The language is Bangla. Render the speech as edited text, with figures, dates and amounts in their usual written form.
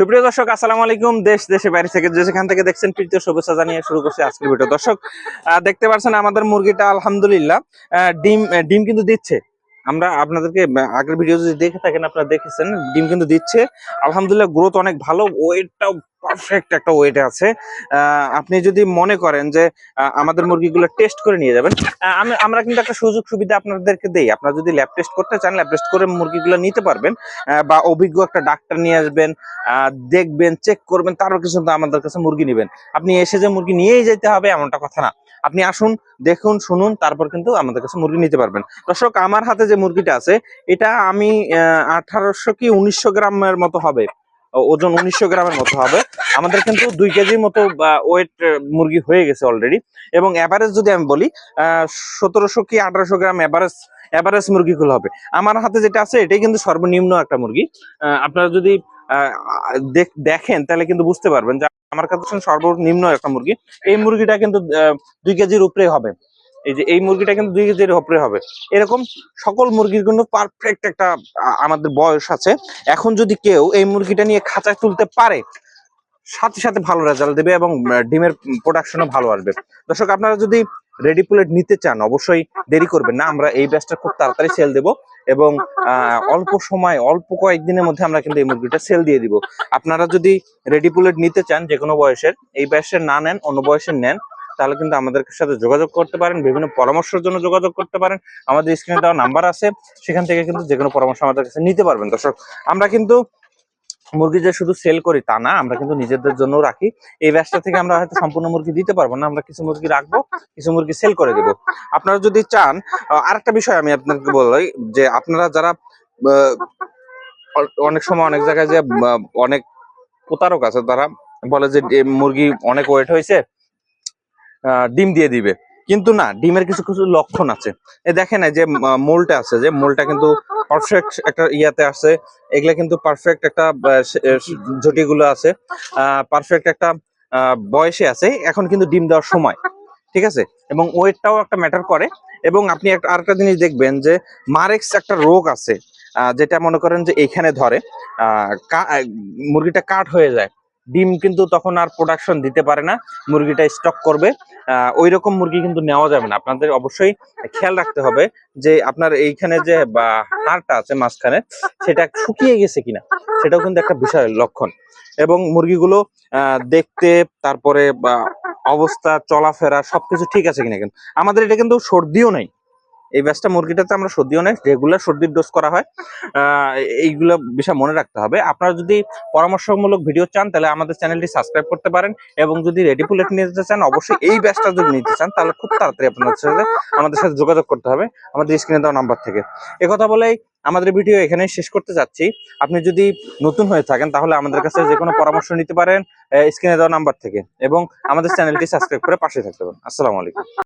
সুপ্রিয় দর্শক, আসসালামু আলাইকুম। দেশ দেশের বাইরে থেকে যেখান থেকে দেখছেন প্রীতি শুভেচ্ছা জানিয়ে শুরু করছি আজকের ভিডিও। দর্শক, দেখতে পাচ্ছেন আমাদের মুরগিটা আলহামদুলিল্লাহ ডিম ডিম কিন্তু দিচ্ছে। আমরা আপনাদেরকে আগের ভিডিও যদি দেখে থাকেন আপনারা দেখেছেন ডিম কিন্তু দিচ্ছে আলহামদুলিল্লাহ। গ্রোথ অনেক ভালো, ওয়েটটাও পারফেক্ট একটা ওয়েটে আছে। আপনি যদি মনে করেন যে আমাদের মুরগিগুলো টেস্ট করে নিয়ে যাবেন, আমরা কিন্তু একটা সুযোগ সুবিধা আপনাদেরকে দেই। আপনারা যদি ল্যাব টেস্ট করতে চান ল্যাব টেস্ট করে মুরগিগুলো নিতে পারবেন, বা অভিজ্ঞ একটা ডাক্তার নিয়ে আসবেন, দেখবেন, চেক করবেন, তারপর কিছু আমাদের কাছে মুরগি নেবেন। আপনি এসে যে মুরগি নিয়েই যেতে হবে এমনটা কথা না। আপনি আসুন, দেখুন, শুনুন, তারপর কিন্তু আমাদের কাছে মুরগি নিতে পারবেন। দর্শক, আমার হাতে যে মুরগিটা আছে এটা আমি 1800 কি 1900 গ্রামের মতো হবে, ওজন 1900 গ্রামের মতো হবে। আমাদের কিন্তু 2 কেজির মতো ওয়েট মুরগি হয়ে গেছে অলরেডি। এবং এভারেজ যদি আমি বলি 1700 কি 1800 গ্রাম এভারেজ মুরগিগুলো হবে। আমার হাতে যেটা আছে এটাই কিন্তু সর্বনিম্ন একটা মুরগি। আপনারা যদি দেখেন তাহলে কিন্তু বুঝতে পারবেন যে আমার কাছে সর্বনিম্ন একটা মুরগি। এই মুরগিটা কিন্তু 2 কেজির উপরে হবে। এই যে এই মুরগিটা কিন্তু 2 কেজির উপরে হবে। এরকম সকল মুরগির কিন্তু পারফেক্ট একটা আমাদের বয়স আছে। এখন যদি কেউ এই মুরগিটা নিয়ে খাঁচায় তুলতে পারে, সাথে সাথে ভালো রেজাল্ট দেবে এবং ডিমের প্রোডাকশনও ভালো আসবে। দর্শক, আপনারা যদি রেডি পুলেট নিতে চান অবশ্যই দেরি করবেন না। আমরা এই ব্যাচটা খুব তাড়াতাড়ি সেল দেব এবং অল্প সময়, অল্প কয়েকদিনের মধ্যে আমরা কিন্তু এই মুরগিটা সেল দিয়ে দিব। আপনারা যদি রেডি পুলেট নিতে চান যে কোনো বয়সের, এই ব্যাচের না নেন অন্য বয়সের নেন, তাহলে কিন্তু আমাদের সাথে যোগাযোগ করতে পারেন, বিভিন্ন পরামর্শের জন্য যোগাযোগ করতে পারেন। আমাদের স্ক্রিনে দেওয়া নাম্বার আছে, সেখান থেকে কিন্তু যে কোনো পরামর্শ আমাদের কাছে নিতে পারবেন। দর্শক, আমরা কিন্তু মুরগি যে শুধু সেল করি তা না, আমরা কিন্তু নিজেদের জন্য রাখি। এই ব্যাচটা থেকে আমরা হয়তো সম্পূর্ণ মুরগি দিতে পারবো না, আমরা কিছু মুরগি রাখবো, কিছু মুরগি সেল করে দেবো। আপনারা যদি চান, আরেকটা বিষয় আমি আপনাকে বলি যে আপনারা যারা অনেক সময় অনেক জায়গায় যে অনেক প্রতারক আছে, তারা বলে যে মুরগি অনেক ওয়েট হয়েছে, ডিম দিয়ে দিবে। কিন্তু না, ডিমের কিছু কিছু লক্ষণ আছে। দেখেন যে মোলটা আছে, যে মোলটা কিন্তু পারফেক্ট একটা ইয়াতে আছে। এগুলা কিন্তু পারফেক্ট একটা ঝুটিগুলো আছে, পারফেক্ট একটা বয়সে আছে। এখন কিন্তু ডিম দেওয়ার সময়, ঠিক আছে। এবং ওয়েটটাও একটা ম্যাটার করে। এবং আপনি আরেকটা জিনিস দেখবেন যে মারেক্স একটা রোগ আছে, যেটা মনে করেন যে এইখানে ধরে, মুরগিটা কাট হয়ে যায়, ডিম কিন্তু তখন আর প্রোডাকশন দিতে পারে না, মুরগিটা স্টক করবে। ওই রকম মুরগি কিন্তু নেওয়া যাবে না। আপনাদের অবশ্যই খেয়াল রাখতে হবে যে আপনার এইখানে যে হাড়টা আছে মাঝখানে, সেটা শুকিয়ে গেছে কিনা, সেটাও কিন্তু একটা বিষয়ের লক্ষণ। এবং মুরগিগুলো দেখতে, তারপরে অবস্থা, চলাফেরা সবকিছু ঠিক আছে কিনা। কিন্তু আমাদের এটা কিন্তু সর্দিও নেই, এই ব্যাচটা মুরগিটাতে আমরা সর্দিও নেই, রেগুলার সর্দির ডোজ করা হয়। এইগুলো বিষয় মনে রাখতে হবে। আপনারা যদি পরামর্শমূলক ভিডিও চান তাহলে আমাদের চ্যানেলটি সাবস্ক্রাইব করতে পারেন। এবং যদি রেডি পুলেট নিতে চান অবশ্যই এই ব্যাচটা যদি নিতে চান তাহলে খুব তাড়াতাড়ি আমাদের সাথে যোগাযোগ করতে হবে আমাদের স্ক্রিনে দেওয়া নাম্বার থেকে। একথা বলেই আমাদের ভিডিও এখানেই শেষ করতে যাচ্ছি। আপনি যদি নতুন হয়ে থাকেন তাহলে আমাদের কাছে যে কোনো পরামর্শ নিতে পারেন স্ক্রিনে দেওয়া নাম্বার থেকে, এবং আমাদের চ্যানেলটি সাবস্ক্রাইব করে পাশে থাকতে পারেন। আসসালামু আলাইকুম।